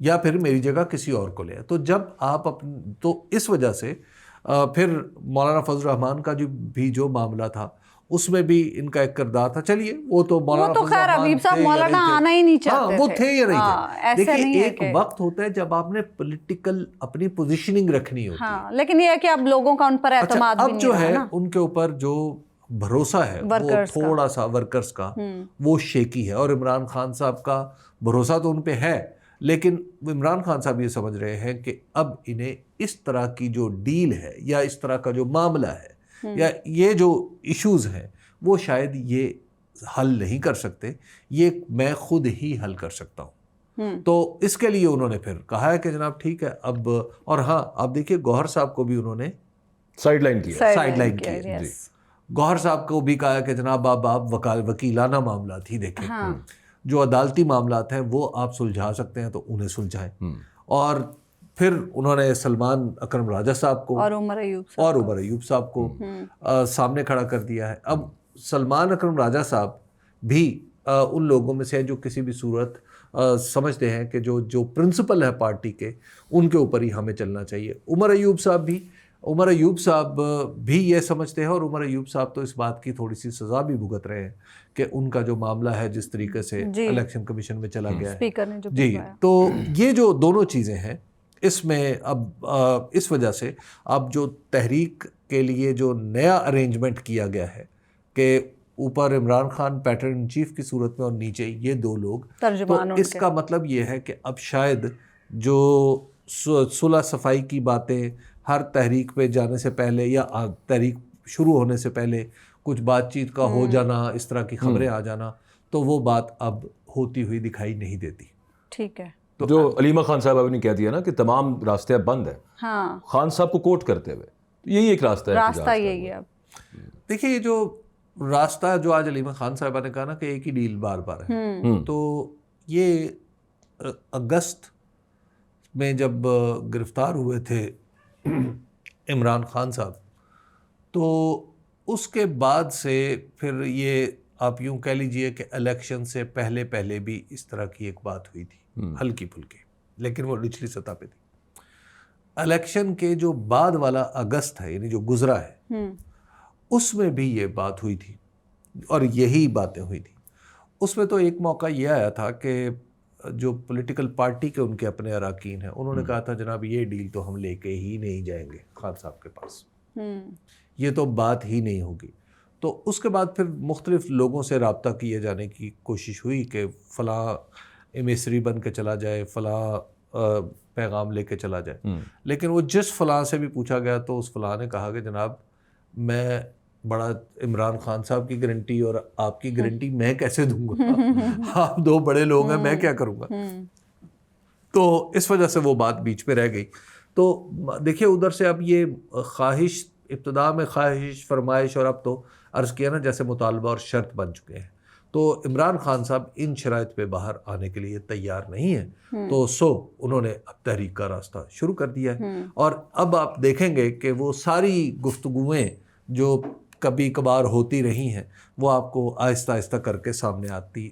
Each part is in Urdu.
یا پھر میری جگہ کسی اور کو لے آئے. تو جب آپ تو اس وجہ سے پھر مولانا فضل الرحمان کا جو معاملہ تھا اس میں بھی ان کا ایک کردار تھا. چلیے وہ تو مولانا تو خیر حبیب صاحب مولانا آنا ہی نہیں چاہتے وہ تھے یا نہیں تھے. دیکھیے ایک وقت ہوتا ہے جب آپ نے پولیٹیکل اپنی پوزیشننگ رکھنی ہوتی ہے, لیکن یہ ہے کہ اب لوگوں کا ان پر اعتماد بھی اب جو ہے ان کے اوپر جو بھروسہ ہے وہ تھوڑا سا ورکرز کا وہ شیکی ہے. اور عمران خان صاحب کا بھروسہ تو ان پہ ہے, لیکن عمران خان صاحب یہ سمجھ رہے ہیں کہ اب انہیں اس طرح کی جو ڈیل ہے یا اس طرح کا جو معاملہ ہے یا یہ جو ایشوز ہیں وہ شاید یہ حل نہیں کر سکتے, یہ میں خود ہی حل کر سکتا ہوں. تو اس کے لیے انہوں نے پھر کہا ہے کہ جناب ٹھیک ہے اب. اور ہاں آپ دیکھیے گوہر صاحب کو بھی انہوں نے سائڈ لائن کیا. گوہر صاحب کو بھی کہا کہ جناب آپ وکیلانہ معاملات ہی دیکھیں, جو عدالتی معاملات ہیں وہ آپ سلجھا سکتے ہیں تو انہیں سلجھائیں. اور پھر انہوں نے سلمان اکرم راجہ صاحب کو اور عمر ایوب صاحب کو سامنے کھڑا کر دیا ہے. اب سلمان اکرم راجہ صاحب بھی ان لوگوں میں سے جو کسی بھی صورت سمجھتے ہیں کہ جو پرنسپل ہے پارٹی کے ان کے اوپر ہی ہمیں چلنا چاہیے. عمر ایوب صاحب بھی یہ سمجھتے ہیں, اور عمر ایوب صاحب تو اس بات کی تھوڑی سی سزا بھی بھگت رہے ہیں کہ ان کا جو معاملہ ہے جس طریقے سے الیکشن کمیشن میں چلا گیا ہے جی. تو یہ جو دونوں چیزیں ہیں اس میں اب اس وجہ سے اب جو تحریک کے لیے جو نیا ارینجمنٹ کیا گیا ہے کہ اوپر Imran Khan pattern in chief کی صورت میں اور نیچے یہ دو لوگ, تو اس کا مطلب یہ ہے کہ اب شاید جو صلح صفائی کی باتیں ہر تحریک پہ جانے سے پہلے یا تحریک شروع ہونے سے پہلے کچھ بات چیت کا ہو جانا, اس طرح کی خبریں آ جانا, تو وہ بات اب ہوتی ہوئی دکھائی نہیں دیتی. ٹھیک ہے. جو علیمہ خان صاحب نے کہہ دیا نا کہ تمام راستے اب بند ہیں, خان صاحب کو کوٹ کرتے ہوئے, یہی ایک راستہ یہی ہے. دیکھیے یہ جو راستہ جو آج علیمہ خان صاحبہ نے کہا نا کہ ایک ہی ڈیل بار بار ہے, تو یہ اگست میں جب گرفتار ہوئے تھے عمران خان صاحب, تو اس کے بعد سے پھر یہ آپ یوں کہہ لیجئے کہ الیکشن سے پہلے بھی اس طرح کی ایک بات ہوئی تھی ہلکی پھلکی, لیکن وہ نچلی سطح پہ تھی. الیکشن کے جو بعد والا اگست ہے یعنی جو گزرا ہے اس میں بھی یہ بات ہوئی تھی اور یہی باتیں ہوئی تھی. اس میں تو ایک موقع یہ آیا تھا کہ جو پولیٹیکل پارٹی کے ان کے اپنے اراکین ہیں انہوں نے کہا تھا جناب یہ ڈیل تو ہم لے کے ہی نہیں جائیں گے خان صاحب کے پاس, یہ تو بات ہی نہیں ہوگی. تو اس کے بعد پھر مختلف لوگوں سے رابطہ کیے جانے کی کوشش ہوئی کہ فلاں ایمیسری بن کے چلا جائے, فلاں پیغام لے کے چلا جائے, لیکن وہ جس فلاں سے بھی پوچھا گیا تو اس فلاں نے کہا کہ جناب میں بڑا عمران خان صاحب کی گارنٹی اور آپ کی گارنٹی میں کیسے دوں گا, آپ دو بڑے لوگ ہیں, میں کیا کروں گا. تو اس وجہ سے وہ بات بیچ پہ رہ گئی. تو دیکھیے ادھر سے اب یہ خواہش, ابتدا میں خواہش فرمائش اور اب تو عرض کیا نا جیسے مطالبہ اور شرط بن چکے ہیں. تو عمران خان صاحب ان شرائط پہ باہر آنے کے لیے تیار نہیں ہیں, تو انہوں نے اب تحریک کا راستہ شروع کر دیا ہے. اور اب آپ دیکھیں گے کہ وہ ساری گفتگویں جو کبھی کبھار ہوتی رہی ہیں وہ آپ کو آہستہ آہستہ کر کے سامنے آتی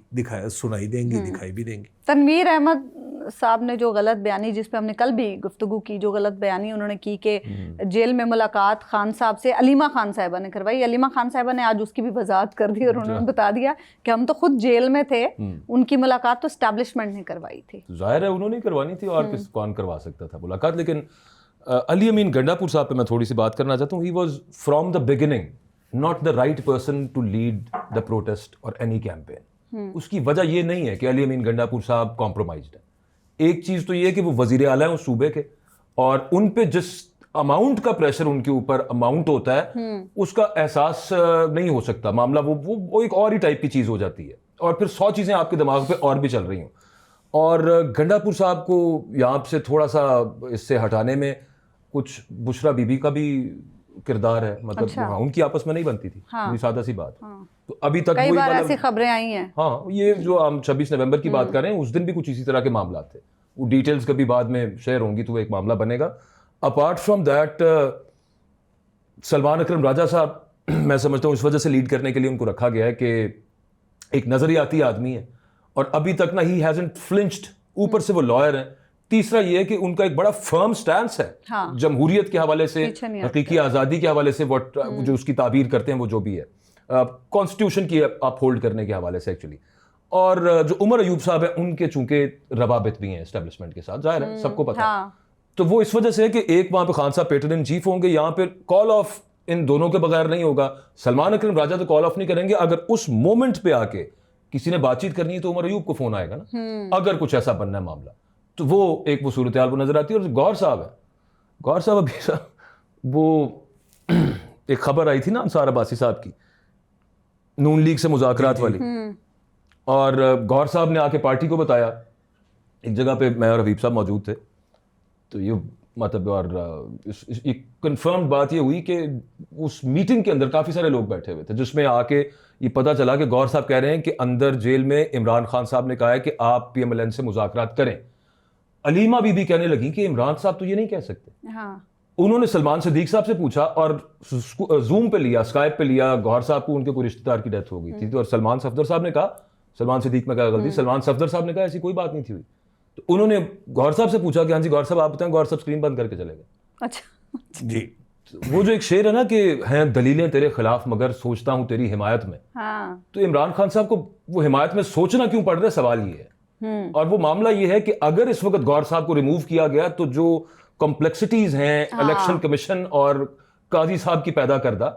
سنائی دیں گی, دکھائی بھی دیں گی. تنویر احمد صاحب نے جو غلط بیانی, جس پہ ہم نے کل بھی گفتگو کی, جو غلط بیانی انہوں نے کی کہ جیل میں ملاقات خان صاحب سے علیمہ خان صاحبہ نے کروائی. علیمہ خان صاحبہ نے آج اس کی بھی وضاحت کر دی اور انہوں نے بتا دیا کہ ہم تو خود جیل میں تھے, ان کی ملاقات تو اسٹیبلشمنٹ نے کروائی تھی. ظاہر ہے انہوں نے کروانی تھی, اور کون کروا سکتا تھا ملاقات. لیکن علی امین گنڈاپور صاحب پہ میں تھوڑی سی بات کرنا چاہتا ہوں. He was from the beginning not the right person to lead the protest or any campaign. اس کی وجہ یہ نہیں ہے کہ علی امین گنڈاپور صاحب کمپرومائزڈ ہے. ایک چیز تو یہ ہے کہ وہ وزیر اعلیٰ ہیں اس صوبے کے, اور ان پہ جس اماؤنٹ کا پریشر ان کے اوپر اماؤنٹ ہوتا ہے اس کا احساس نہیں ہو سکتا. معاملہ وہ ایک اور ہی ٹائپ کی چیز ہو جاتی ہے, اور پھر 100 چیزیں آپ کے دماغ پہ اور بھی چل رہی ہوں. اور گنڈاپور صاحب کو یہاں سے تھوڑا سا اس سے ہٹانے میں کچھ بشرا بی بی کا بھی کردار ہے, مطلب ان کی آپس میں نہیں بنتی تھی, سادہ سی بات. تو ابھی تک کئی بار ایسی خبریں آئی ہیں. ہاں, یہ جو ہم 26 نومبر کی بات کر رہے ہیں اس دن بھی کچھ اسی طرح کے معاملات تھے. وہ ڈیٹیلز کبھی بعد میں شیئر ہوں گی تو وہ ایک معاملہ بنے گا. اپارٹ فرام دیٹ سلمان اکرم راجہ صاحب میں سمجھتا ہوں اس وجہ سے لیڈ کرنے کے لیے ان کو رکھا گیا ہے کہ ایک نظریاتی آدمی ہے, اور ابھی تک نا ہی ہیزنٹ فلنچڈ اوپر سے وہ لائر ہیں. تیسرا یہ ہے کہ ان کا ایک بڑا فرم سٹینس ہے جمہوریت کے حوالے سے, حقیقی آزادی کے حوالے سے, جو اس کی تعبیر کرتے ہیں وہ جو بھی ہے, کانسٹیٹیوشن کی اپ ہولڈ کرنے کے حوالے سے ایکچولی. اور جو عمر ایوب صاحب ہیں ان کے چونکہ روابط بھی ہیں اسٹیبلشمنٹ کے ساتھ, ظاہر ہے سب کو پتہ ہے, تو وہ اس وجہ سے ہے کہ ایک وہاں پہ خان صاحب پیٹرن ان چیف ہوں گے, یہاں پہ کال آف ان دونوں کے بغیر نہیں ہوگا. سلمان اکرم راجہ تو کال آف نہیں کریں گے, اگر اس مومنٹ پہ آ کے کسی نے بات چیت کرنی ہے تو عمر ایوب کو فون آئے گا نا, اگر کچھ ایسا بننا ہے معاملہ, تو وہ ایک وہ صورتحال وہ نظر آتی ہے. اور گور صاحب ہے, گور صاحب ابھی وہ ایک خبر آئی تھی نا انصار عباسی صاحب کی, نون لیگ سے مذاکرات والی, اور گور صاحب نے آ کے پارٹی کو بتایا, ایک جگہ پہ میں اور حبیب صاحب موجود تھے, تو یہ مطلب اور ایک کنفرمڈ بات یہ ہوئی کہ اس میٹنگ کے اندر کافی سارے لوگ بیٹھے ہوئے تھے, جس میں آ کے یہ پتہ چلا کہ گور صاحب کہہ رہے ہیں کہ اندر جیل میں عمران خان صاحب نے کہا ہے کہ آپ پی ایم ایل این سے مذاکرات کریں. علیمہ بی بی کہنے لگی کہ عمران صاحب تو یہ نہیں کہہ سکتے. انہوں نے سلمان صدیق صاحب سے پوچھا اور زوم پہ لیا, اسکائپ پہ لیا گور صاحب کو, ان کے کوئی رشتہ دار کی ڈیتھ ہو گئی تھی, اور سلمان صفدر صاحب نے کہا, سلمان صدیق میں کہا غلطی, سلمان صفدر صاحب نے کہا ایسی کوئی بات نہیں تھی ہوئی. تو انہوں نے گور صاحب سے پوچھا کہ ہاں جی گور صاحب آپ بتائیں, گور صاحب اسکرین بند کر کے چلے گئے. اچھا جی, وہ جو ایک شعر ہے نا کہ ہیں دلیلیں تیرے خلاف مگر سوچتا ہوں تیری حمایت میں, تو عمران خان صاحب کو وہ حمایت میں سوچنا کیوں پڑ رہا ہے, سوال یہ ہے. اور وہ معاملہ یہ ہے کہ اگر اس وقت گور صاحب کو ریموو کیا گیا تو جو کمپلیکسٹیز ہیں الیکشن کمیشن اور قاضی صاحب کی پیدا کردہ,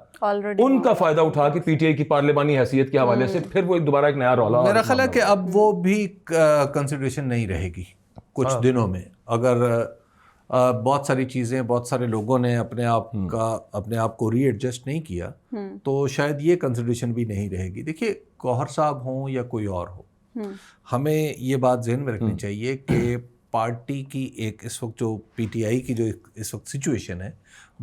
ان کا فائدہ اٹھا کے پی ٹی آئی کی پارلیمانی حیثیت کے حوالے سے پھر وہ دوبارہ ایک نیا رولا. میرا خیال ہے کہ اب وہ بھی کنسیڈریشن نہیں رہے گی کچھ دنوں میں. اگر بہت ساری چیزیں, بہت سارے لوگوں نے اپنے آپ کو ری ایڈجسٹ نہیں کیا, تو شاید یہ کنسیڈریشن بھی نہیں رہے گی. دیکھیے گوہر صاحب ہوں یا کوئی اور ہو, ہمیں یہ بات ذہن میں رکھنی چاہیے کہ پارٹی کی ایک اس وقت جو پی ٹی آئی کی جو اس وقت سچویشن ہے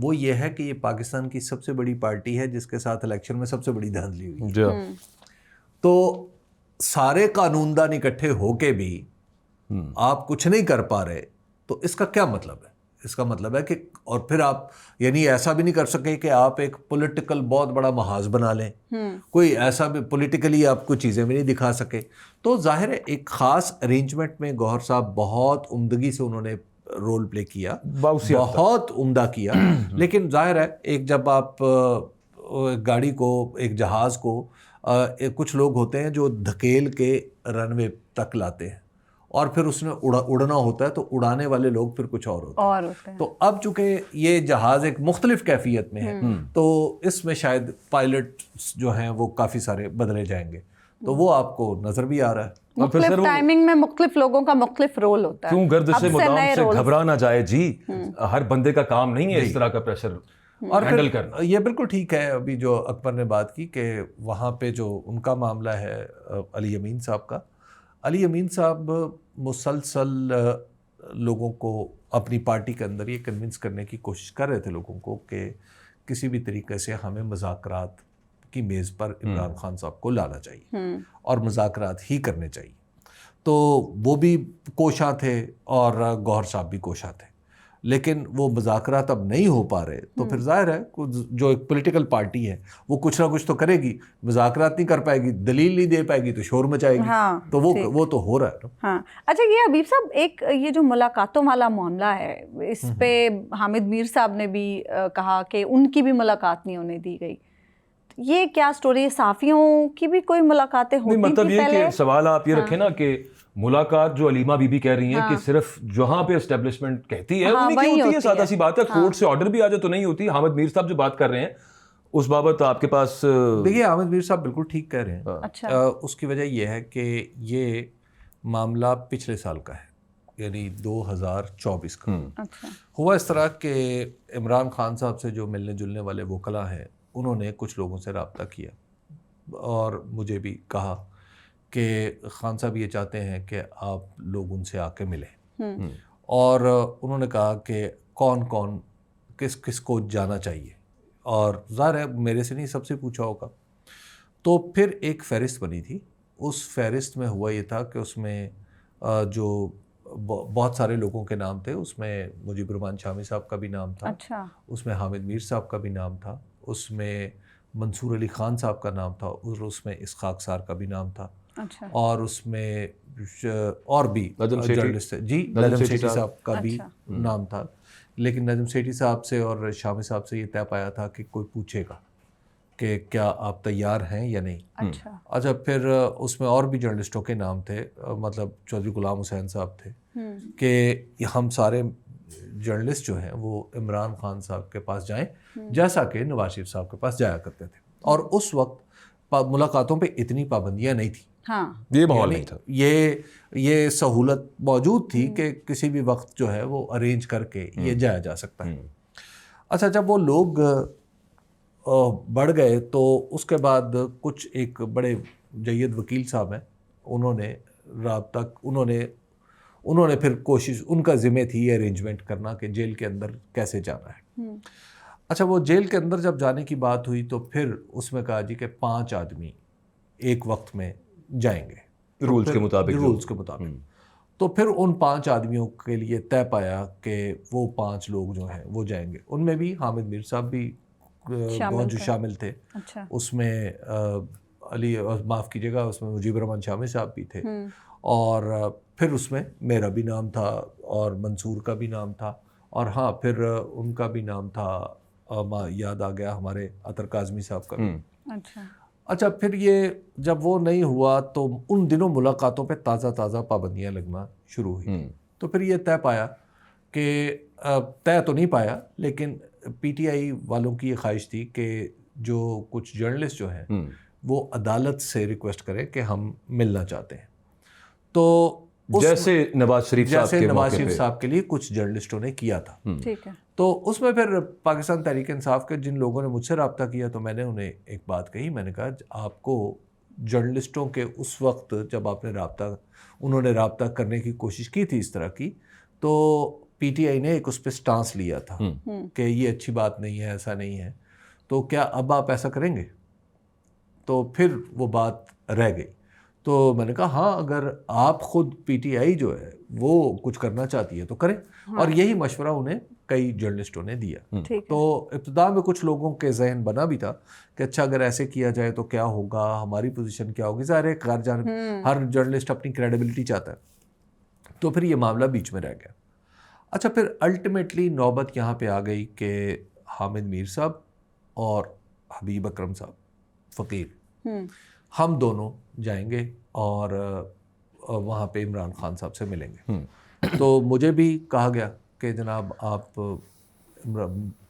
وہ یہ ہے کہ یہ پاکستان کی سب سے بڑی پارٹی ہے جس کے ساتھ الیکشن میں سب سے بڑی دھاندلی ہوئی ہے. تو سارے قانون دان اکٹھے ہو کے بھی آپ کچھ نہیں کر پا رہے, تو اس کا کیا مطلب ہے؟ اس کا مطلب ہے کہ اور پھر آپ یعنی ایسا بھی نہیں کر سکے کہ آپ ایک پولیٹیکل بہت بڑا محاذ بنا لیں, کوئی ایسا بھی پولیٹیکلی آپ کو چیزیں بھی نہیں دکھا سکے. تو ظاہر ہے ایک خاص ارینجمنٹ میں گوہر صاحب بہت عمدگی سے انہوں نے رول پلے کیا, بہت عمدہ کیا. لیکن ظاہر ہے ایک جب آپ گاڑی کو, ایک جہاز کو, کچھ لوگ ہوتے ہیں جو دھکیل کے رن وے تک لاتے ہیں اور پھر اس نے اڑنا ہوتا ہے, تو اڑانے والے لوگ پھر کچھ اور ہوتے ہیں. تو اب چونکہ یہ جہاز ایک مختلف کیفیت میں ہے, تو اس میں شاید پائلٹ جو ہیں وہ کافی سارے بدلے جائیں گے, تو وہ آپ کو نظر بھی آ رہا ہے. مختلف ٹائمنگ میں مختلف لوگوں کا مختلف رول ہوتا ہے. کیوں گردش مدام سے گھبرا نہ جائے جی, ہر بندے کا کام نہیں ہے اس طرح کا پریشر اور ہینڈل کرنا. یہ بالکل ٹھیک ہے ابھی جو اکبر نے بات کی کہ وہاں پہ جو ان کا معاملہ ہے علی امین صاحب کا, علی امین صاحب مسلسل لوگوں کو اپنی پارٹی کے اندر یہ کنونس کرنے کی کوشش کر رہے تھے لوگوں کو کہ کسی بھی طریقے سے ہمیں مذاکرات کی میز پر عمران خان صاحب کو لانا چاہیے اور مذاکرات ہی کرنے چاہیے. تو وہ بھی کوشاں تھے اور گوہر صاحب بھی کوشاں تھے, لیکن وہ مذاکرات اب نہیں ہو پا رہے. تو پھر ظاہر ہے جو ایک پولیٹیکل پارٹی ہے وہ کچھ نہ کچھ تو کرے گی, مذاکرات نہیں کر پائے گی, دلیل نہیں دے پائے گی تو شور مچائے گی. تو وہ تو ہو رہا ہے. ہاں اچھا, یہ حبیب صاحب ایک یہ جو ملاقاتوں والا معاملہ ہے, اس پہ حامد میر صاحب نے بھی کہا کہ ان کی بھی ملاقات نہیں ہونے دی گئی. یہ کیا سٹوری ہے؟ صحافیوں کی بھی کوئی ملاقاتیں ہوتی تھیں پہلے؟ مطلب یہ کہ سوال آپ یہ رکھیں نا کہ ملاقات جو علیمہ بی بی کہہ رہی ہیں کہ صرف جہاں پہ اسٹیبلشمنٹ کہتی ہے انہیں کی ہوتی ہے, سادہ سی بات ہے. کورٹ سے آرڈر بھی آ جائے تو نہیں ہوتی. حامد میر صاحب جو بات کر رہے ہیں اس بابت آپ کے پاس دیکھیے, حامد میر صاحب بالکل ٹھیک کہہ رہے ہیں. اس کی وجہ یہ ہے کہ یہ معاملہ پچھلے سال کا ہے, یعنی 2024 کا. ہوا اس طرح کہ عمران خان صاحب سے جو ملنے جلنے والے وکلاء ہیں انہوں نے کچھ لوگوں سے رابطہ کیا اور مجھے بھی کہا کہ خان صاحب یہ چاہتے ہیں کہ آپ لوگ ان سے آ کے ملیں, اور انہوں نے کہا کہ کون کون کس کس کو جانا چاہیے, اور ظاہر ہے میرے سے نہیں سب سے پوچھا ہوگا. تو پھر ایک فہرست بنی تھی. اس فہرست میں ہوا یہ تھا کہ اس میں جو بہت سارے لوگوں کے نام تھے, اس میں مجیب الرحمان شامی صاحب کا بھی نام تھا, اس میں حامد میر صاحب کا بھی نام تھا, اس میں منصور علی خان صاحب کا نام تھا, اور اس میں اسحاق سار کا بھی نام تھا. اچھا. اور اس میں اور بھی نجم سیٹھی جرنلسٹ تھے جی. نجم سیٹھی صاحب کا بھی نام تھا, لیکن نجم سیٹھی صاحب سے اور شامی صاحب سے یہ طے پایا تھا کہ کوئی پوچھے گا کہ کیا آپ تیار ہیں یا نہیں. اچھا پھر اس میں اور بھی جرنلسٹوں کے نام تھے, مطلب چودھری غلام حسین صاحب تھے کہ ہم سارے جرنلسٹ جو ہیں وہ عمران خان صاحب کے پاس جائیں جیسا کہ نواز شریف صاحب کے پاس جایا کرتے تھے. اور اس وقت ملاقاتوں پہ اتنی پابندیاں نہیں تھیں, یہ ماحول نہیں تھا, یہ سہولت موجود تھی کہ کسی بھی وقت جو ہے وہ ارینج کر کے یہ جایا جا سکتا ہے. اچھا جب وہ لوگ بڑھ گئے تو اس کے بعد کچھ ایک بڑے جید وکیل صاحب ہیں, انہوں نے رابطہ انہوں نے پھر کوشش, ان کا ذمہ تھی یہ ارینجمنٹ کرنا کہ جیل کے اندر کیسے جانا ہے. اچھا وہ جیل کے اندر جب جانے کی بات ہوئی تو پھر اس میں کہا جی کہ 5 آدمی ایک وقت میں جائیں گے رولز کے مطابق. تو پھر ان 5 آدمیوں کے لیے طے پایا کہ وہ 5 لوگ جو ہیں وہ جائیں گے. ان میں بھی حامد میر صاحب بھی شامل تھے. اس میں علی, معاف کیجیے گا, اس میں مجیب الرحمان شامی صاحب بھی تھے, اور پھر اس میں میرا بھی نام تھا اور منصور کا بھی نام تھا, اور ہاں پھر ان کا بھی نام تھا, یاد آ گیا, ہمارے عطر کاظمی صاحب کا بھی. اچھا پھر یہ جب وہ نہیں ہوا تو ان دنوں ملاقاتوں پہ تازہ پابندیاں لگنا شروع ہوئی. تو پھر یہ طے پایا کہ طے تو نہیں پایا, لیکن پی ٹی آئی والوں کی یہ خواہش تھی کہ جو کچھ جرنلسٹ جو ہیں وہ عدالت سے ریکویسٹ کریں کہ ہم ملنا چاہتے ہیں. تو جیسے نواز شریف صاحب کے لیے کچھ جرنلسٹوں نے کیا تھا. تو اس میں پھر پاکستان تحریک انصاف کے جن لوگوں نے مجھ سے رابطہ کیا تو میں نے انہیں ایک بات کہی, میں نے کہا آپ کو جرنلسٹوں کے اس وقت جب آپ نے انہوں نے رابطہ کرنے کی کوشش کی تھی اس طرح کی, تو پی ٹی آئی نے ایک اس پہ سٹانس لیا تھا کہ یہ اچھی بات نہیں ہے, ایسا نہیں ہے, تو کیا اب آپ ایسا کریں گے؟ تو پھر وہ بات رہ گئی. تو میں نے کہا ہاں اگر آپ خود پی ٹی آئی جو ہے وہ کچھ کرنا چاہتی ہے تو کریں, اور یہی مشورہ انہیں کئی جرنلسٹوں نے دیا. تو ابتدا میں کچھ لوگوں کے ذہن بنا بھی تھا کہ اچھا اگر ایسے کیا جائے تو کیا ہوگا, ہماری پوزیشن کیا ہوگی, ظاہر ہے ہر جرنلسٹ اپنی کریڈیبلٹی چاہتا ہے. تو پھر یہ معاملہ بیچ میں رہ گیا. اچھا پھر الٹیمیٹلی نوبت یہاں پہ آ گئی کہ حامد میر صاحب اور حبیب اکرم صاحب فقیر, ہم دونوں جائیں گے اور وہاں پہ عمران خان صاحب سے ملیں گے. تو مجھے بھی کہا گیا کہ جناب آپ,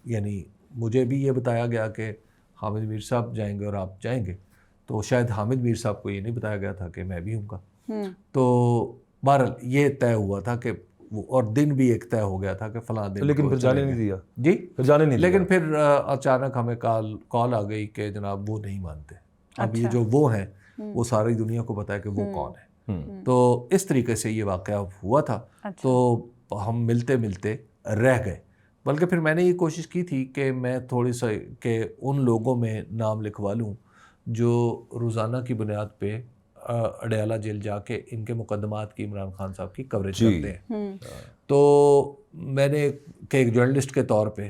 یعنی مجھے بھی یہ بتایا گیا کہ حامد میر صاحب جائیں گے اور آپ جائیں گے, تو شاید حامد میر صاحب کو یہ نہیں بتایا گیا تھا کہ میں بھی ہوں گا. تو بہرحال یہ طے ہوا تھا کہ اور دن بھی ایک طے ہو گیا تھا کہ فلاں دن, لیکن پھر جانے نہیں دیا. جی پھر جانے نہیں, لیکن پھر اچانک ہمیں کال آ گئی کہ جناب وہ نہیں مانتے. اب یہ جو وہ ہیں وہ ساری دنیا کو پتا ہے کہ وہ کون ہے. تو اس طریقے سے یہ واقعہ ہوا تھا. تو ہم ملتے رہ گئے, بلکہ پھر میں نے یہ کوشش کی تھی کہ میں تھوڑی سا کہ ان لوگوں میں نام لکھوا لوں جو روزانہ کی بنیاد پہ اڈیالہ جیل جا کے ان کے مقدمات کی عمران خان صاحب کی کوریج کرتے ہیں. تو میں نے کہ ایک جرنلسٹ کے طور پہ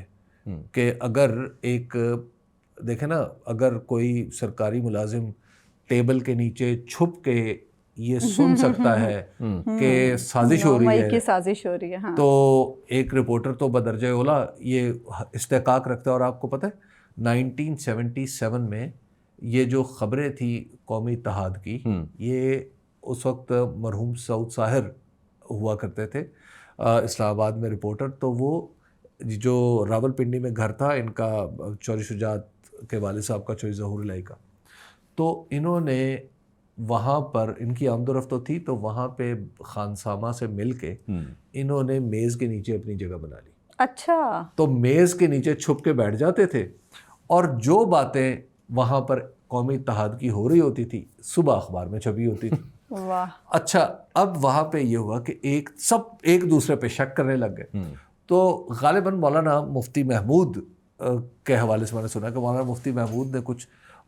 کہ اگر ایک دیکھیں نا, اگر کوئی سرکاری ملازم ٹیبل کے نیچے چھپ کے یہ سن سکتا ہے کہ سازش ہو رہی ہے, تو ایک رپورٹر تو بدرجہ اولا یہ استحقاق رکھتا ہے. اور آپ کو پتہ ہے 1977 میں یہ جو خبریں تھی قومی اتحاد کی, یہ اس وقت مرحوم سعود ساحر ہوا کرتے تھے اسلام آباد میں رپورٹر. تو وہ جو راول پنڈی میں گھر تھا ان کا, چوری شجاعت کے والد صاحب کا, چوری ظہور الہی کا, تو انہوں نے وہاں پر ان کی آمد و رفت تھی, تو وہاں پہ خانسامہ سے مل کے انہوں نے میز کے نیچے اپنی جگہ بنا لی. اچھا, تو میز کے نیچے چھپ کے بیٹھ جاتے تھے, اور جو باتیں وہاں پر قومی اتحاد کی ہو رہی ہوتی تھی صبح اخبار میں چھپی ہوتی تھی. اچھا اب وہاں پہ یہ ہوا کہ سب ایک دوسرے پہ شک کرنے لگ گئے. تو غالباً مولانا مفتی محمود کے حوالے سے میں نے سنا کہ مولانا مفتی محمود نے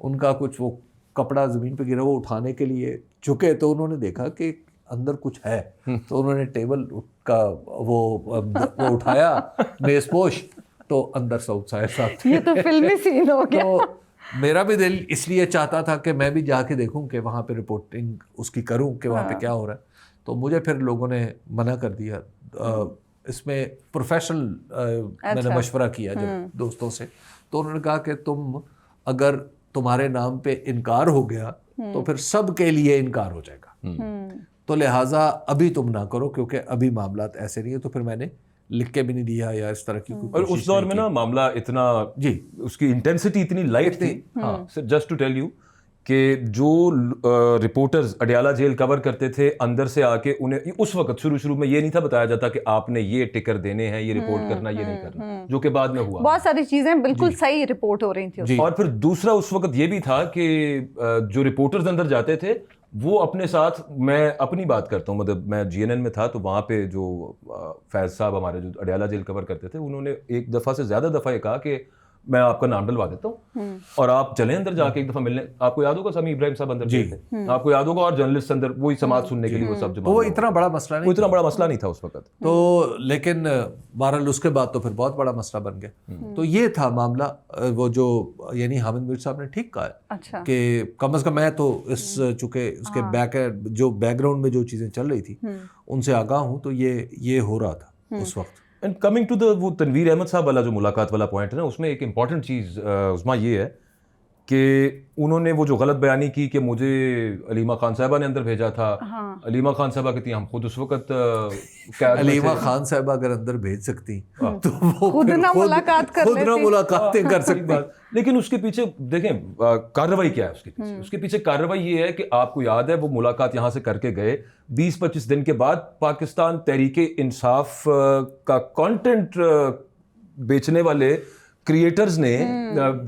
ان کا کچھ وہ کپڑا زمین پہ گرا وہ اٹھانے کے لیے جھکے, تو انہوں نے دیکھا کہ اندر کچھ ہے, تو انہوں نے ٹیبل کا وہ اٹھایا میز پوش, تو اندر سعود ساحر صاحب. یہ تو فلمی سین ہو گیا. میرا بھی دل اس لیے چاہتا تھا کہ میں بھی جا کے دیکھوں کہ وہاں پہ رپورٹنگ اس کی کروں کہ وہاں پہ کیا ہو رہا ہے. تو مجھے پھر لوگوں نے منع کر دیا. اس میں پروفیشنل میں نے مشورہ کیا جب دوستوں سے, تو انہوں نے کہا کہ تم اگر تمہارے نام پہ انکار ہو گیا تو پھر سب کے لیے انکار ہو جائے گا, تو لہٰذا ابھی تم نہ کرو کیونکہ ابھی معاملات ایسے نہیں ہیں. تو پھر میں نے لکھ کے بھی نہیں دیا یا اس طرح کی کوئی. اور اس دور میں نا معاملہ اتنا, جی اس کی انٹینسٹی اتنی لائٹ تھی. جسٹ ٹو ٹیل یو کہ جو رپورٹرز اڈیالہ جیل کور کرتے تھے اندر سے آ کے, انہیں اس وقت شروع میں یہ نہیں تھا بتایا جاتا کہ آپ نے یہ ٹکر دینے ہیں, یہ رپورٹ کرنا, یہ نہیں کرنا, جو کہ بعد میں ہوا. بہت ساری چیزیں بالکل صحیح رپورٹ ہو رہی تھیں. اور پھر دوسرا اس وقت یہ بھی تھا کہ جو رپورٹرز اندر جاتے تھے وہ اپنے ساتھ, میں اپنی بات کرتا ہوں, مطلب میں جی این این میں تھا تو وہاں پہ جو فیض صاحب ہمارے جو اڈیالہ جیل کور کرتے تھے, انہوں نے ایک دفعہ سے زیادہ دفعہ یہ کہا کہ میں آپ کا نام ڈلوا دیتا ہوں اور آپ چلیں اندر جا کے ایک دفعہ ملنے. آپ کو یاد ہوگا سمیع ابراہیم صاحب اندر گئے تھے, آپ کو یاد ہوگا, اور جرنلسٹ اندر وہی سماعت سننے کے لیے وہ سب جمع. وہ اتنا بڑا مسئلہ نہیں, وہ اتنا بڑا مسئلہ نہیں تھا اس وقت. تو لیکن بہرحال اس کے بعد تو پھر بہت بڑا مسئلہ بن گیا. تو یہ تھا معاملہ. وہ جو یعنی حامد میر صاحب نے ٹھیک کہا کہ کم از کم میں تو اس چونکہ اس کے بیک گراؤنڈ میں جو چیزیں چل رہی تھی ان سے آگاہ ہوں, تو یہ ہو رہا تھا اس وقت. اینڈ کمنگ ٹو وہ تنویر احمد صاحب والا جو ملاقات والا پوائنٹ ہے نا, اس میں ایک امپورٹنٹ چیز عظمیٰ یہ ہے کہ انہوں نے وہ جو غلط بیانی کی کہ مجھے علیمہ خان صاحبہ نے اندر بھیجا تھا. علیمہ خان صاحبہ کہتی ہیں ہم خود اس وقت علیمہ خان صاحبہ اگر اندر بھیج سکتی تو وہ خود نہ ملاقاتیں کر سکتی. لیکن اس کے پیچھے دیکھیں کارروائی کیا ہے, اس کے پیچھے کارروائی یہ ہے کہ آپ کو یاد ہے وہ ملاقات یہاں سے کر کے گئے, 20-25 دن کے بعد پاکستان تحریک انصاف کا کانٹینٹ بیچنے والے کریٹرز نے,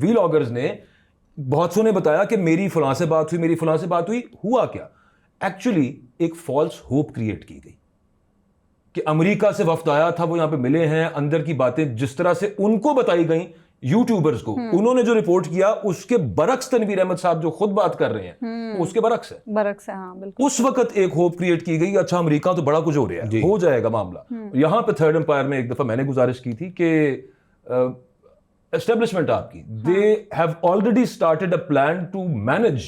ویلاگرز نے, بہت سو نے بتایا کہ میری فلاں سے بات ہوئی, میری فلاں سے بات ہوئی. ہوا کیا, ایکچولی ایک فالس ہوپ کریٹ کی گئی کہ امریکہ سے وفد آیا تھا, وہ یہاں پہ ملے ہیں, اندر کی باتیں جس طرح سے ان کو بتائی گئیں یوٹیوبرز کو, انہوں نے جو رپورٹ کیا اس کے برعکس تنویر احمد صاحب جو خود بات کر رہے ہیں اس کے برعکس ہے. ہاں بالکل. اس وقت ایک ہوپ کریٹ کی گئی, اچھا امریکہ تو بڑا کچھ ہو رہا ہے, ہو جائے گا معاملہ. یہاں پہ تھرڈ امپائر میں ایک دفعہ میں نے گزارش کی تھی کہ اسٹیبلشمنٹ آپ کی, they have already started a plan to manage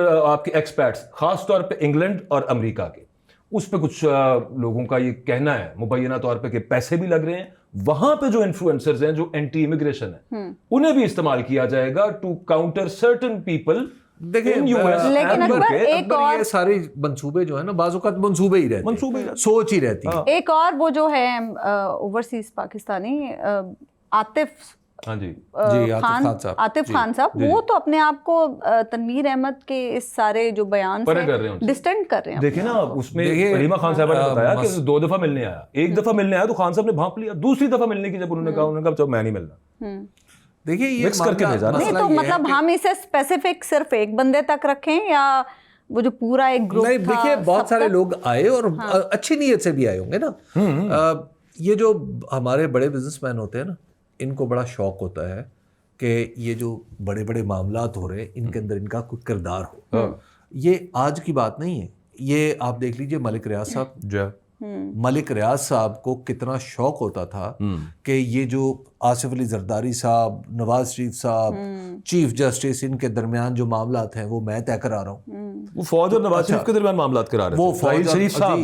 آپ کے ایکسپیٹس, خاص طور پہ انگلینڈ اور امریکہ کے. اس پہ کچھ لوگوں کا یہ کہنا ہے مبینہ طور پہ کہ پیسے بھی لگ رہے ہیں. وہاں پہ جو انفلوئنسرز ہیں جو اینٹی امیگریشن ہیں انہیں بھی استعمال کیا جائے گا ٹو کاؤنٹر سرٹن پیپل. دیکھیں لیکن یہ سارے منصوبے جو ہے نا بعض اوقات منصوبے ہی رہتے ہیں, سوچ ہی رہتی ہے. ایک اور وہ جو ہے اوورسیز پاکستانی عاطف خان صاحب, وہ تو اپنے آپ کو تنویر احمد کے اس سارے جو بیان سے ڈسٹینٹ کر رہے ہیں. دیکھیں نا اس میں علیمہ خان صاحبہ نے بتایا کہ 2 دفعہ ملنے آیا, ایک دفعہ ملنے آیا تو خان صاحب نے بھانپ لیا, دوسری دفعہ ملنے کی جب انہوں نے کہا چلو میں نہیں ملنا. دیکھیے یہ مکس کر کے بھیجا نہیں, تو مطلب ہم اسے اسپیسیفک صرف ایک بندے تک رکھیں یا وہ جو پورا ایک گروپ. دیکھیے بہت سارے لوگ آئے اور اچھی نیت سے بھی آئے ہوں گے نا. یہ جو ہمارے بڑے بزنس مین ہوتے ہیں نا, ان کو بڑا شوق ہوتا ہے کہ یہ جو بڑے بڑے معاملات ہو رہے ہیں ان کے اندر ان کا کوئی کردار ہو. یہ آج کی بات نہیں ہے, یہ آپ دیکھ لیجئے ملک ریاض صاحب, ملک ریاض صاحب کو کتنا شوق ہوتا تھا کہ یہ جو آصف علی زرداری صاحب, نواز شریف صاحب, چیف جسٹس, ان کے درمیان جو معاملات ہیں وہ میں طے کرا رہا ہوں. وہ فوج اور نواز شریف کے درمیان معاملات کرا رہے تھے, وہ فوج شریف صاحب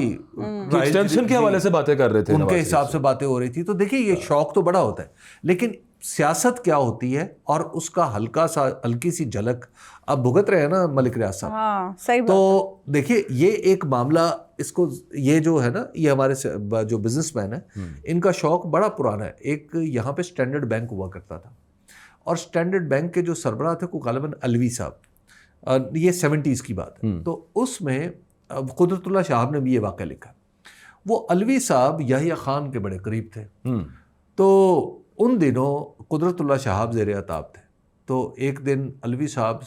ایکسٹینشن کے حوالے سے باتیں کر رھے تھے, ان کے حساب سے باتیں ہو رہی تھی. تو دیکھیے یہ شوق تو بڑا ہوتا ہے, لیکن سیاست کیا ہوتی ہے اور اس کا ہلکی سی جھلک اب بھگت رہے ہیں نا ملک ریاض صاحب. تو دیکھیے یہ ایک معاملہ, اس کو یہ جو ہے نا, یہ ہمارے جو بزنس مین ہیں ان کا شوق بڑا پرانا ہے. ایک یہاں پہ اسٹینڈرڈ بینک ہوا کرتا تھا, اور اسٹینڈرڈ بینک کے جو سربراہ تھے وہ غالباً الوی صاحب, یہ 70s کی بات ہے. تو اس میں قدرت اللہ شہاب نے بھی یہ واقعہ لکھا. وہ الوی صاحب یحییٰ خان کے بڑے قریب تھے. تو ان دنوں قدرت اللہ شہاب زیر عتاب تھے. تو ایک دن الوی صاحب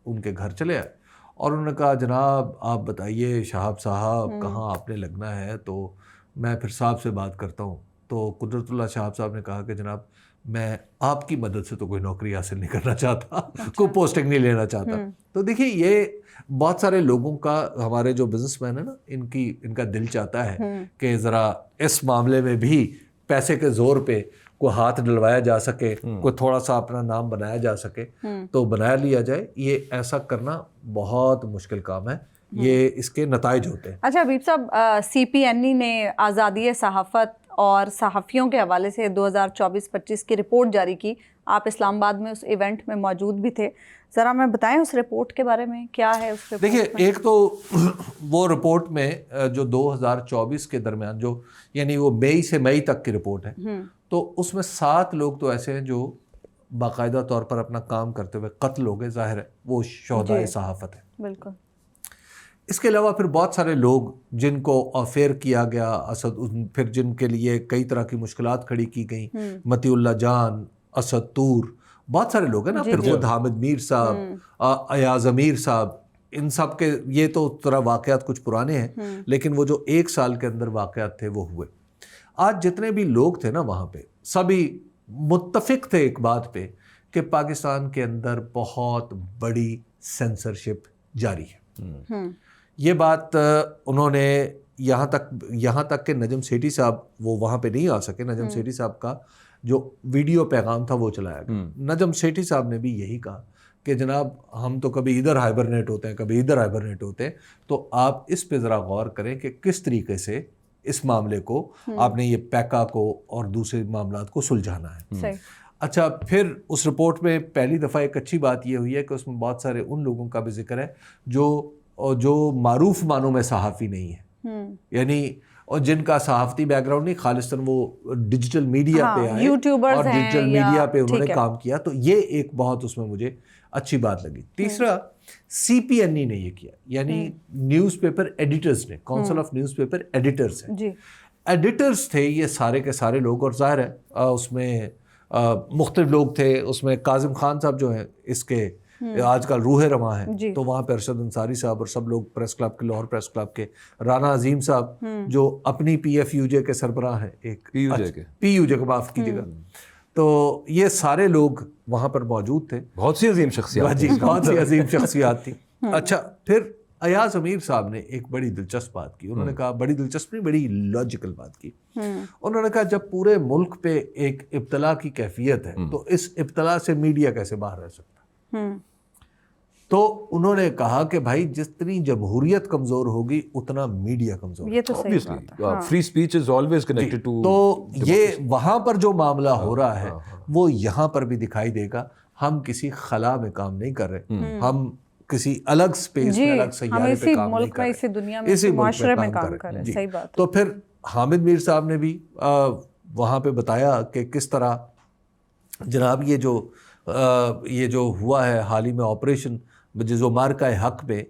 ان کے گھر چلے آئے اور انہوں نے کہا جناب آپ بتائیے شہاب صاحب کہاں آپ نے لگنا ہے, تو میں پھر صاحب سے بات کرتا ہوں. تو قدرت اللہ شہاب صاحب نے کہا کہ جناب میں آپ کی مدد سے تو کوئی نوکری حاصل نہیں کرنا چاہتا, کوئی پوسٹنگ نہیں لینا چاہتا. تو دیکھیے یہ بہت سارے لوگوں کا, ہمارے جو بزنس مین ہیں نا, ان کا دل چاہتا ہے کہ ذرا اس معاملے میں بھی پیسے کے زور پہ کوئی ہاتھ ڈلوایا جا سکے, کوئی تھوڑا سا اپنا نام بنایا جا سکے تو بنا لیا جائے. یہ ایسا کرنا بہت مشکل کام ہے, یہ اس کے نتائج ہوتے ہیں. اچھا حبیب صاحب, سی پی این ای نے آزادی صحافت اور صحافیوں کے حوالے سے 2024-25 کی رپورٹ جاری کی. آپ اسلام آباد میں اس ایونٹ میں موجود بھی تھے, ذرا میں بتائیں اس رپورٹ کے بارے میں, کیا ہے اس رپورٹ؟ دیکھیے, ایک تو وہ رپورٹ میں جو 2024 کے درمیان جو یعنی وہ مئی سے مئی تک کی رپورٹ ہے, تو اس میں 7 لوگ تو ایسے ہیں جو باقاعدہ طور پر اپنا کام کرتے ہوئے قتل ہو گئے, ظاہر ہے وہ شہدائے صحافت ہے. بالکل. اس کے علاوہ پھر بہت سارے لوگ جن کو افیئر کیا گیا, پھر جن کے لیے کئی طرح کی مشکلات کھڑی کی گئیں, متی اللہ جان, اسد طور, بہت سارے لوگ ہیں نا, پھر خود حامد میر صاحب, ایاز امیر صاحب, ان سب کے یہ تو طرح واقعات کچھ پرانے ہیں, لیکن وہ جو 1 سال کے اندر واقعات تھے وہ ہوئے. آج جتنے بھی لوگ تھے نا وہاں پہ, سبھی متفق تھے ایک بات پہ کہ پاکستان کے اندر بہت بڑی سینسرشپ جاری ہے. یہ بات انہوں نے یہاں تک کہ نجم سیٹھی صاحب وہ وہاں پہ نہیں آ سکے. نجم سیٹھی صاحب کا جو ویڈیو پیغام تھا وہ چلایا گیا. نجم سیٹھی صاحب نے بھی یہی کہا کہ جناب ہم تو کبھی ادھر ہائبرنیٹ ہوتے ہیں, کبھی ادھر ہائبرنیٹ ہوتے ہیں, تو آپ اس پہ ذرا غور کریں کہ کس طریقے سے اس معاملے کو آپ نے یہ پیکا کو اور دوسرے معاملات کو سلجھانا ہے. اچھا, پھر اس رپورٹ میں پہلی دفعہ ایک اچھی بات یہ ہوئی ہے کہ اس میں بہت سارے ان لوگوں کا بھی ذکر ہے جو معروف معنوں میں صحافی نہیں ہے, یعنی اور جن کا صحافتی بیک گراؤنڈ نہیں, خالصتاً وہ ڈیجیٹل میڈیا پہ آئے اور ڈیجیٹل میڈیا پہ انہوں نے کام کیا, تو یہ ایک بہت اس میں مجھے اچھی بات لگی. تیسرا, سی پی این ای نے یہ کیا, یعنی نیوز پیپر ایڈیٹرز نے, council of news paper editors ہیں, ایڈیٹرز تھے یہ سارے کے سارے لوگ, اور ظاہر ہے اس میں مختلف لوگ تھے. اس میں کاظم خان صاحب جو ہیں اس کے آج کل روح رواں ہیں, تو وہاں پہ ارشد انصاری صاحب اور سب لوگ پریس کلب کے, لاہور پریس کلب کے, رانا عظیم صاحب جو اپنی پی ایف یو جے کے سربراہ ہیں, ایک پی یو جے کو معاف کیجیے گا, تو یہ سارے لوگ وہاں پر موجود تھے. بہت سی عظیم شخصیات, جی بہت سی عظیم شخصیات تھیں. اچھا, پھر ایاز امیر صاحب نے ایک بڑی دلچسپ بات کی. انہوں نے کہا, بڑی دلچسپ نہیں, بڑی لاجیکل بات کی. انہوں نے کہا جب پورے ملک پہ ایک ابتلا کی کیفیت ہے تو اس ابتلا سے میڈیا کیسے باہر رہ سکتا ہے. تو انہوں نے کہا کہ بھائی جتنی جمہوریت کمزور ہوگی اتنا میڈیا کمزور. یہ تو صحیح بات ہے. Free speech is always connected to, تو یہ وہاں پر جو معاملہ ہو رہا ہے وہ یہاں پر بھی دکھائی دے گا. ہم کسی خلا میں کام نہیں کر رہے, ہم کسی الگ سپیس میں, الگ سیارے پہ کام نہیں کر رہے, اسی دنیا میں, اسی معاشرے میں کام کر رہے ہیں. صحیح بات. تو پھر حامد میر صاحب نے بھی وہاں پہ بتایا کہ کس طرح جناب یہ جو ہوا ہے حال ہی میں آپریشن جو مارکہ حق پہ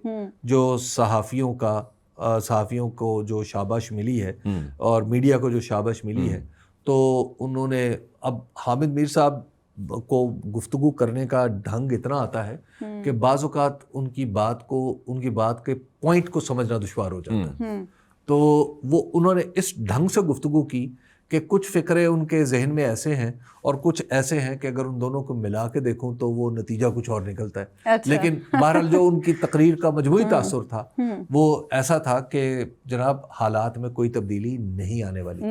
جو صحافیوں کو جو شاباش ملی ہے اور میڈیا کو جو شاباش ملی ہے, تو انہوں نے اب حامد میر صاحب کو گفتگو کرنے کا ڈھنگ اتنا آتا ہے کہ بعض اوقات ان کی بات کے پوائنٹ کو سمجھنا دشوار ہو جاتا ہے. تو وہ انہوں نے اس ڈھنگ سے گفتگو کی کہ کچھ فکرے ان کے ذہن میں ایسے ہیں اور کچھ ایسے ہیں کہ اگر ان دونوں کو ملا کے دیکھوں تو وہ نتیجہ کچھ اور نکلتا ہے. لیکن بہرحال جو ان کی تقریر کا مجموعی تاثر تھا وہ ایسا تھا کہ جناب حالات میں کوئی تبدیلی نہیں آنے والی.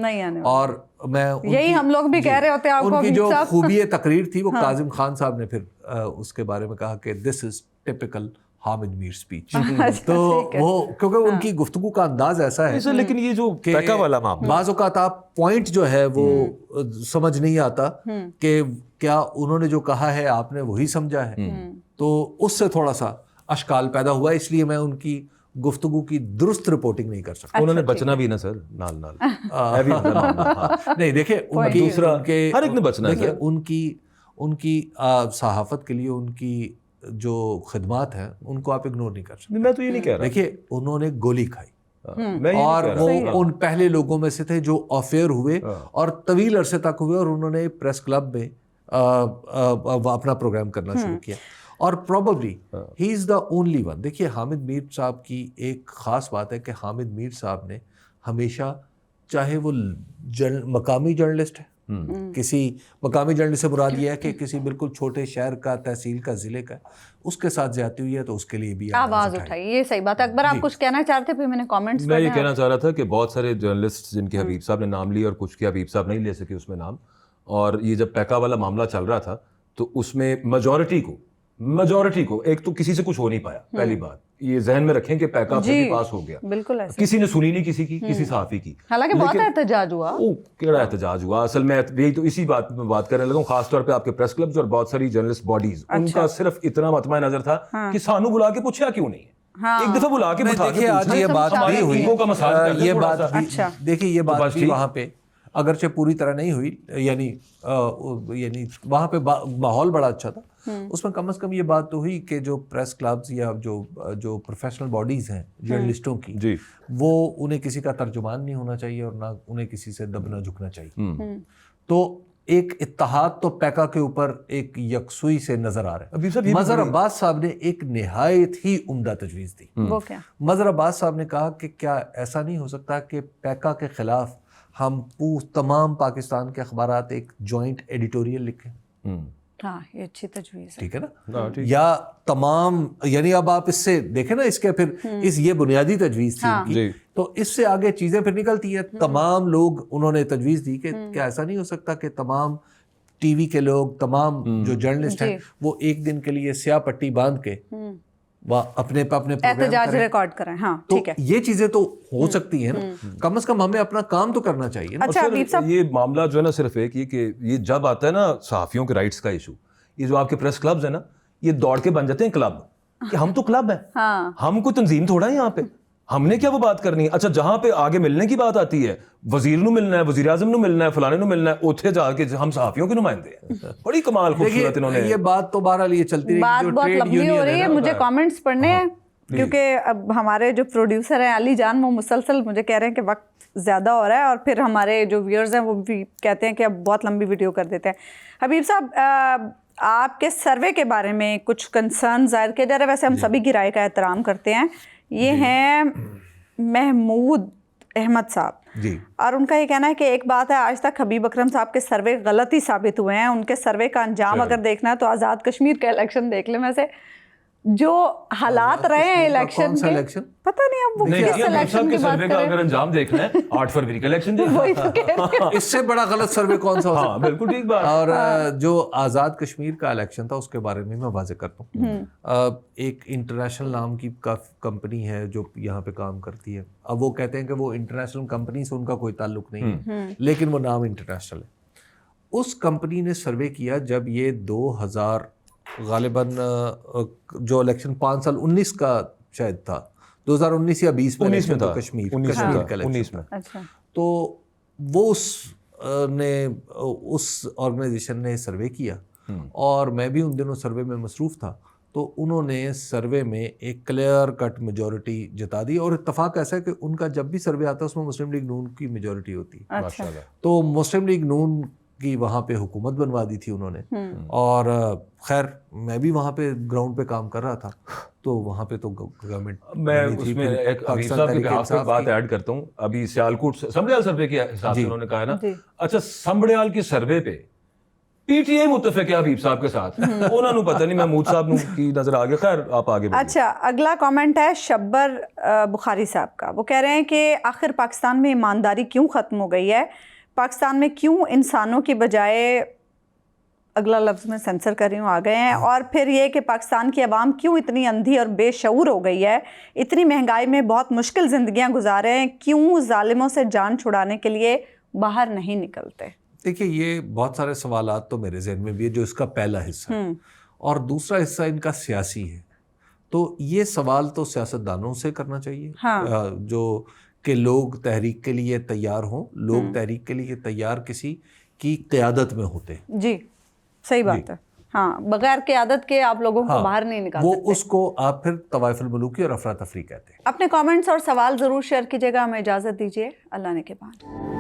اور میں یہی ہم لوگ بھی کہہ رہے ہوتے ہیں آپ کو. ان کی جو خوبی تقریر تھی وہ کاظم خان صاحب نے پھر اس کے بارے میں کہا کہ دس از ٹپیکل حامد میر اسپیچ. تو وہ کیونکہ ان کی گفتگو کا انداز ایسا ہے, لیکن یہ جو پیکا والا معاملہ, بعض اوقات آپ پوائنٹ جو ہے وہ سمجھ نہیں آتا کہ کیا انہوں نے جو کہا ہے آپ نے وہی سمجھا ہے, تو اس سے تھوڑا سا اشکال پیدا ہوا. اس لیے میں ان کی گفتگو کی درست رپورٹنگ نہیں کر سکتا. انہوں نے بچنا بھی نا سر, نال نہیں دیکھیں دوسرا ہر ایک نے بچنا ہے. ان کی صحافت کے لیے ان کی جو خدمات ہیں ان کو آپ اگنور نہیں کر سکتے. میں تو یہ نہیں کہہ رہا. دیکھیے انہوں نے گولی کھائی اور وہ ان پہلے لوگوں میں سے تھے جو افیئر ہوئے اور طویل عرصے تک ہوئے, اور انہوں نے پریس کلب میں اپنا پروگرام کرنا شروع کیا. اور probably he is the only one. دیکھیے حامد میر صاحب کی ایک خاص بات ہے کہ حامد میر صاحب نے ہمیشہ, چاہے وہ مقامی جرنلسٹ ہے, کسی مقامی جرنلسٹ سے مراد یہ ہے کہ کسی بالکل چھوٹے شہر کا, تحصیل کا, ضلع کا, اس کے ساتھ زیادتی ہوئی ہے تو اس کے لیے بھی آواز اٹھائی. یہ صحیح بات ہے. اکبر آپ کچھ کہنا چاہتے تھے؟ میں نے کامنٹس میں یہ کہنا چاہ رہا تھا کہ بہت سارے جرنلسٹ جن کے حبیب صاحب نے نام لی اور کچھ کے حبیب صاحب نہیں لے سکے اس میں نام, اور یہ جب پیکا والا معاملہ چل رہا تھا تو اس میں میجورٹی کو ایک تو کسی سے کچھ ہو نہیں پایا. پہلی بات یہ ذہن میں رکھیں کہ پیکا پھر بھی پاس ہو گیا, بالکل کسی نے سنی نہیں کسی کی, کسی صحافی کی. حالانکہ بہت احتجاج ہوا. کیڑا احتجاج ہوا اصل میں, یہی تو اسی بات میں بات کرنے لگا ہوں, خاص طور پہ آپ کے پریس کلبز اور بہت ساری جرنلسٹ باڈیز, ان کا صرف اتنا مطمع نظر تھا کہ سانو بلا کے پوچھا کیوں نہیں ہے, ایک دفعہ بلا کے بتا کے. آج یہ بات بھی ہوئی, یہ بات دیکھیے یہ بات بھی وہاں پہ اگرچہ پوری طرح نہیں ہوئی, یعنی وہاں پہ ماحول بڑا اچھا تھا, اس میں کم از کم یہ بات تو ہوئی کہ جو پریس کلبز یا جو پروفیشنل باڈیز ہیں جرنلسٹوں کی, وہ انہیں کسی کا ترجمان نہیں ہونا چاہیے اور نہ انہیں کسی سے دبنا جھکنا چاہیے. تو ایک اتحاد تو پیکا کے اوپر ایک یکسوئی سے نظر آ رہا ہے. مظہر عباس صاحب نے ایک نہایت ہی عمدہ تجویز دی. مظہر عباس صاحب نے کہا کہ کیا ایسا نہیں ہو سکتا کہ پیکا کے خلاف ہم تمام پاکستان کے اخبارات ایک جوائنٹ ایڈیٹوریل لکھیں. ہاں یہ اچھی تجویز ہے, ٹھیک ہے نا, یا تمام, یعنی اب آپ اس سے دیکھیں نا, اس کے پھر یہ بنیادی تجویز تھی, تو اس سے آگے چیزیں پھر نکلتی ہیں. تمام لوگ انہوں نے تجویز دی کہ کیا ایسا نہیں ہو سکتا کہ تمام ٹی وی کے لوگ, تمام جو جرنلسٹ ہیں, وہ ایک دن کے لیے سیاہ پٹی باندھ کے اپنے احتجاج ریکارڈ کریں. ہاں ٹھیک ہے, یہ چیزیں تو ہو سکتی ہیں نا, کم از کم ہمیں اپنا کام تو کرنا چاہیے. اچھا حبیب صاحب, یہ معاملہ جو ہے نا صرف ایک یہ کہ یہ جب آتا ہے نا صحافیوں کے رائٹس کا ایشو, یہ جو آپ کے پریس کلبز ہیں نا, یہ دوڑ کے بن جاتے ہیں کلب, کہ ہم تو کلب ہیں, ہم کوئی تنظیم تھوڑا ہے یہاں پہ, ہم نے کیا وہ بات کرنی ہے. اچھا جہاں پہ آگے ملنے کی بات آتی ہے, وزیر نو ملنا ہے, وزیر اعظم نو ملنا ہے, فلانے نو ملنا ہے, اوتھے جا کے ہم صحافیوں کے نمائندے ہیں. بڑی کمال خوبصورت انہوں نے یہ بات تو بہرحال یہ چلتی رہی, بات بہت لمبی ہو رہی ہے, مجھے کامنٹس پڑھنے ہیں کیونکہ اب ہمارے جو پروڈیوسر ہیں علی جان, وہ مسلسل مجھے کہہ رہے ہیں کہ وقت زیادہ ہو رہا ہے, اور پھر ہمارے جو ویورز ہیں وہ بھی کہتے ہیں کہ اب بہت لمبی ویڈیو کر دیتے ہیں. حبیب صاحب, آپ کے سروے کے بارے میں کچھ کنسرن ظاہر کیا جا رہا ہے, ویسے ہم سبھی کی رائے کا احترام کرتے ہیں. یہ ہیں محمود احمد صاحب, اور ان کا یہ کہنا ہے کہ ایک بات ہے, آج تک حبیب اکرم صاحب کے سروے غلط ہی ثابت ہوئے ہیں. ان کے سروے کا انجام اگر دیکھنا ہے تو آزاد کشمیر کا الیکشن دیکھ لیں. میں سے جو حالات رہے ہیں الیکشن کے, پتہ نہیں اب وہ کس الیکشن کی بات کر رہے ہیں. اگر انجام دیکھنا ہے 8 فروری کا الیکشن اس سے بڑا غلط سروے کون سا ہو سکتا ہے. بالکل ٹھیک بات. اور جو آزاد کشمیر کا الیکشن تھا, اس کے بارے میں واضح کرتا ہوں. ایک انٹرنیشنل نام کی کمپنی ہے جو یہاں پہ کام کرتی ہے. اب وہ کہتے ہیں کہ وہ انٹرنیشنل کمپنی سے ان کا کوئی تعلق نہیں ہے, لیکن وہ نام انٹرنیشنل ہے. اس کمپنی نے سروے کیا جب یہ 2000 غالباً جو الیکشن 5 سال 19 کا شاید تھا, 2019 یا 20 میں تھا کشمیر کا الیکشن, تو وہ اس آرگنائزیشن نے سروے کیا, اور میں بھی ان دنوں سروے میں مصروف تھا. تو انہوں نے سروے میں ایک کلیئر کٹ میجورٹی جتا دی, اور اتفاق ایسا ہے کہ ان کا جب بھی سروے آتا ہے اس میں مسلم لیگ نون کی میجورٹی ہوتی ہے. تو مسلم لیگ نون کی وہاں پہ حکومت بنوا دی تھی انہوں نے. اور خیر میں بھی وہاں پہ گراؤنڈ پہ کام کر رہا تھا, تو وہاں پہ تو گورنمنٹ, میں اس میں ایک حبیب صاحب کے آپ کو بات ایڈ کرتا ہوں. ابھی سیالکوٹ سمبڑیال سروے کے حساب سے انہوں نے کہا نا, اچھا سمبڑیال کی سروے پہ پی ٹی آئی متفق ہے حبیب صاحب کے ساتھ, انہوں نے پتہ نہیں محمود صاحب کی نظر آگے. خیر آپ آگے بڑھیں. اچھا اگلا کامنٹ ہے شبر بخاری صاحب کا. وہ کہہ رہے ہیں کہ آخر پاکستان میں ایمانداری کیوں ختم ہو گئی ہے, پاکستان میں کیوں انسانوں کی بجائے, اگلا لفظ میں سینسر کر رہی ہوں, آ گئے ہیں, اور پھر یہ کہ پاکستان کی عوام کیوں اتنی اندھی اور بے شعور ہو گئی ہے, اتنی مہنگائی میں بہت مشکل زندگیاں گزارے ہیں, کیوں ظالموں سے جان چھڑانے کے لیے باہر نہیں نکلتے. دیکھیے یہ بہت سارے سوالات تو میرے ذہن میں بھی ہے, جو اس کا پہلا حصہ ہے, اور دوسرا حصہ ان کا سیاسی ہے. تو یہ سوال تو سیاستدانوں سے کرنا چاہیے, جو کہ لوگ تحریک کے لیے تیار ہوں, لوگ تحریک کے لیے تیار کسی کی قیادت میں ہوتے ہیں. جی صحیح بات ہے. ہاں بغیر قیادت کے آپ لوگوں کو باہر نہیں نکال سکتے. وہ اس کو آپ پھر طوائف الملوکی اور افراتفری کہتے ہیں. اپنے کامنٹس اور سوال ضرور شیئر کیجیے گا. ہمیں اجازت دیجیے, اللہ نے کے بعد.